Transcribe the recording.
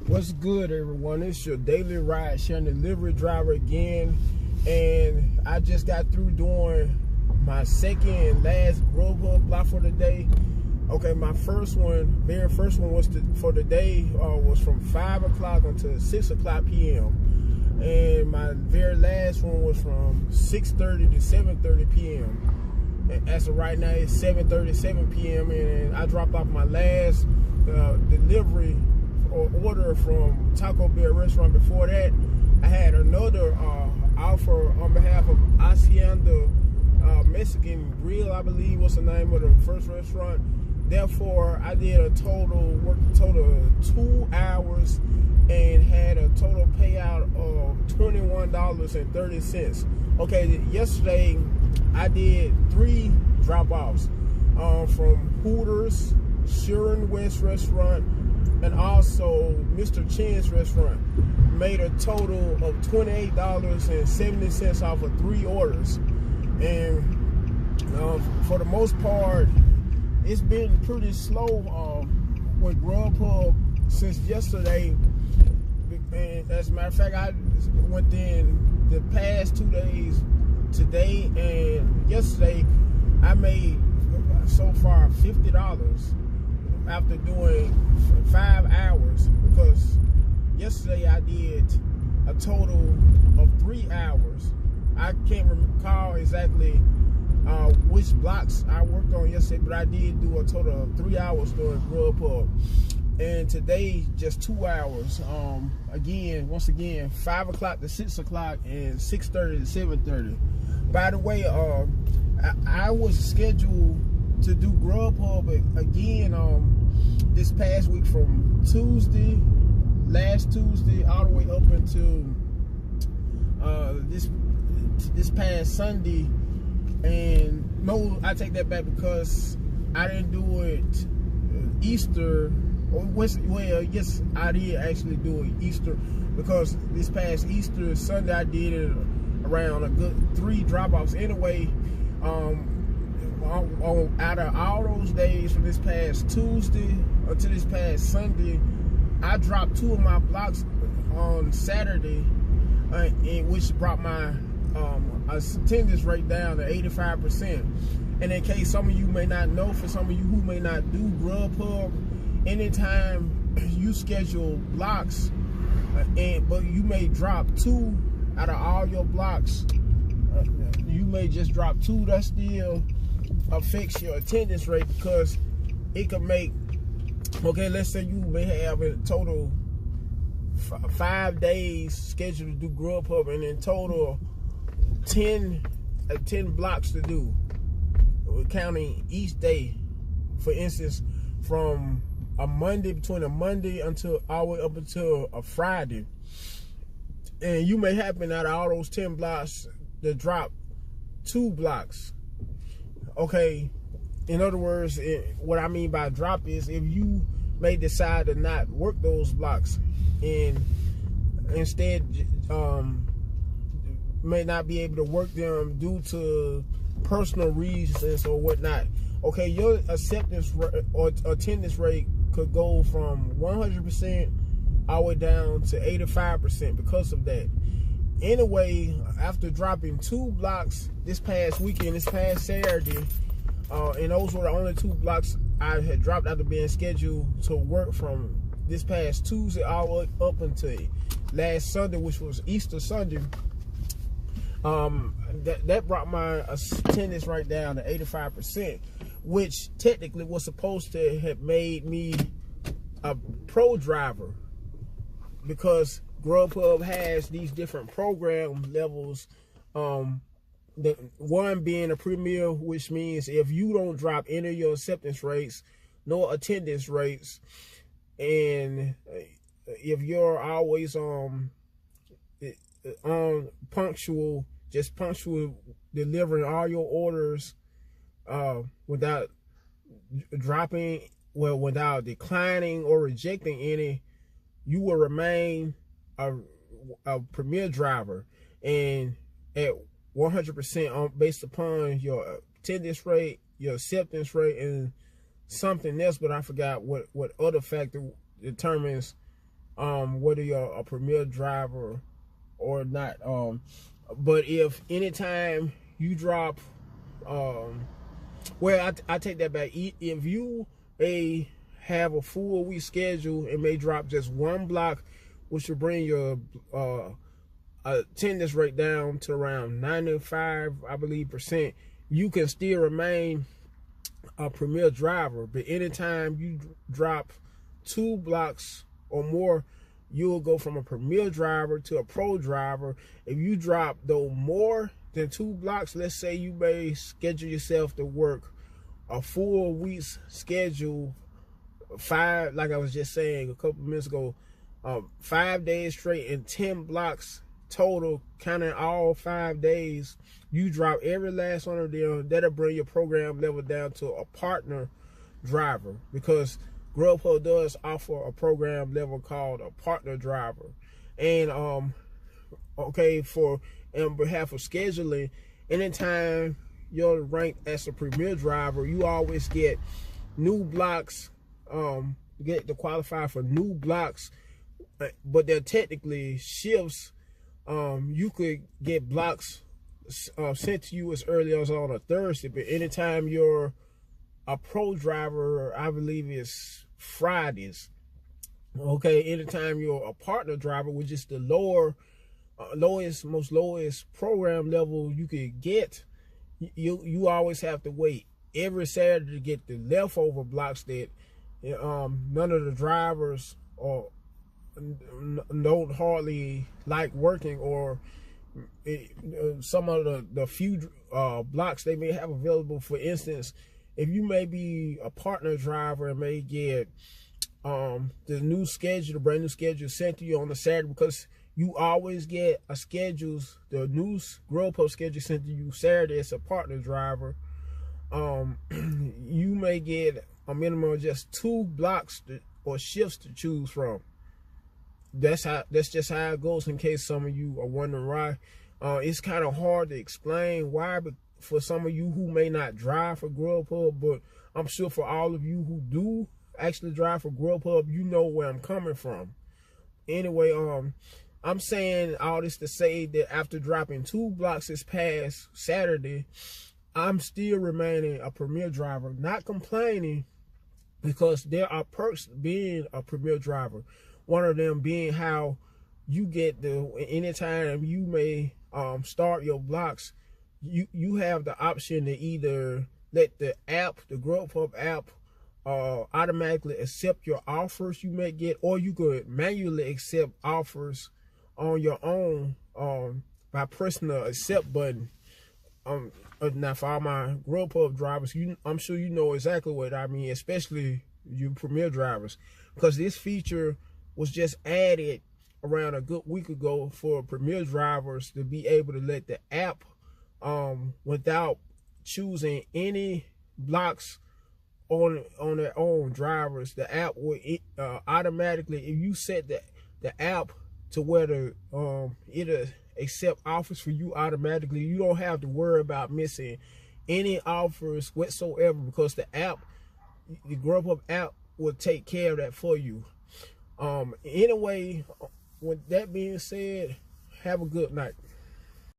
What's good, everyone? It's your daily ride sharing delivery driver again, and I just got through doing my second and last Grubhub block for the day. Okay, my very first one was for the day was from 5 o'clock until 6 o'clock p.m. And my very last one was from 6:30 to 7:30 p.m. And as of right now, it's 7:37 p.m. and I dropped off my last delivery or order from Taco Bell restaurant. Before that, I had another offer on behalf of Hacienda Mexican Grill, I believe was the name of the first restaurant. Therefore, I did worked a total of 2 hours and had a total payout of $21.30. Okay, yesterday I did 3 drop-offs from Hooters, Shuren West Restaurant, and also Mr. Chen's restaurant. Made a total of $28.70 off of 3 orders. And for the most part, it's been pretty slow with Grubhub since yesterday. And as a matter of fact, I within the past 2 days, today and yesterday, I made so far $50 after doing 5 hours, because yesterday I did a total of 3 hours. I can't recall exactly which blocks I worked on yesterday, but I did do a total of 3 hours doing Grubhub. And today, just 2 hours. Once again, 5 o'clock to 6 o'clock and 6:30 to 7:30. By the way, I was scheduled to do Grubhub again this past week from last Tuesday, all the way up until this past Sunday. And no, I take that back, because I didn't do it Easter. Well, yes, I did actually do it Easter, because this past Easter Sunday I did it around a good 3 drop-offs. Anyway, out of all those days from this past Tuesday until this past Sunday, I dropped 2 of my blocks on Saturday, which brought my attendance rate down to 85%. And in case some of you may not know, for some of you who may not do Grubhub, anytime you schedule blocks, but you may drop 2 out of all your blocks, you may just drop 2, that still affects your attendance rate, because it could make, okay, let's say you may have a total 5 days scheduled to do Grubhub, and in total 10 blocks to do, counting each day. For instance, from between a Monday until all the way up until a Friday. And you may happen out of all those 10 blocks to drop 2 blocks. Okay, in other words, what I mean by drop is if you may decide to not work those blocks and instead may not be able to work them due to personal reasons or whatnot. Okay, your acceptance or attendance rate could go from 100% all the way down to 85% because of that. Anyway, after dropping 2 blocks this past weekend, this past Saturday, and those were the only 2 blocks I had dropped after being scheduled to work from this past Tuesday all the way up until last Sunday, which was Easter Sunday. That brought my attendance right down to 85%, which technically was supposed to have made me a pro driver, because Grubhub has these different program levels. The one being a premier, which means if you don't drop any of your acceptance rates, no attendance rates, and if you're always on punctual delivering all your orders without declining or rejecting any, you will remain a premier driver. And at 100% based upon your attendance rate, your acceptance rate, and something else, but I forgot what other factor determines whether you're a premier driver or not. But if anytime you drop, well, I take that back. If you have a full week schedule and may drop just one block, which will bring your attendance rate down to around 95, I believe, %, you can still remain a premier driver. But anytime you drop 2 blocks or more, you'll go from a premier driver to a pro driver. If you drop though more than 2 blocks, let's say you may schedule yourself to work a full week's schedule, 5, like I was just saying a couple minutes ago, 5 days straight and 10 blocks total, counting all 5 days. You drop every last one of them, that'll bring your program level down to a partner driver, because Grubhub does offer a program level called a partner driver. And okay, on behalf of scheduling, anytime you're ranked as a premier driver, you always get new blocks, get to qualify for new blocks, but they're technically shifts. You could get blocks sent to you as early as on a Thursday, but anytime you're a pro driver, I believe it's Fridays. Okay, anytime you're a partner driver, which is the most lowest program level you could get, you always have to wait every Saturday to get the leftover blocks that none of the drivers or don't hardly like working, or some of the few blocks they may have available. For instance, if you may be a partner driver and may get the brand new schedule sent to you on the Saturday, because you always get the new Grubhub schedule sent to you Saturday as a partner driver. You may get a minimum of just 2 blocks or shifts to choose from. That's just how it goes, in case some of you are wondering why. It's kind of hard to explain why, but for some of you who may not drive for Grubhub, but I'm sure for all of you who do actually drive for Grubhub, you know where I'm coming from. Anyway, I'm saying all this to say that after dropping 2 blocks this past Saturday, I'm still remaining a premier driver, not complaining, because there are perks being a premier driver. One of them being how you get anytime you may start your blocks, you have the option to either let the Grubhub app automatically accept your offers you may get, or you could manually accept offers on your own by pressing the accept button. Now for all my Grubhub drivers, I'm sure you know exactly what I mean, especially you premier drivers, because this feature was just added around a good week ago for premier drivers to be able to let the app, without choosing any blocks on their own drivers, the app will automatically, if you set the app to where it'll accept offers for you automatically, you don't have to worry about missing any offers whatsoever, because the Grubhub app will take care of that for you. Anyway, with that being said, have a good night.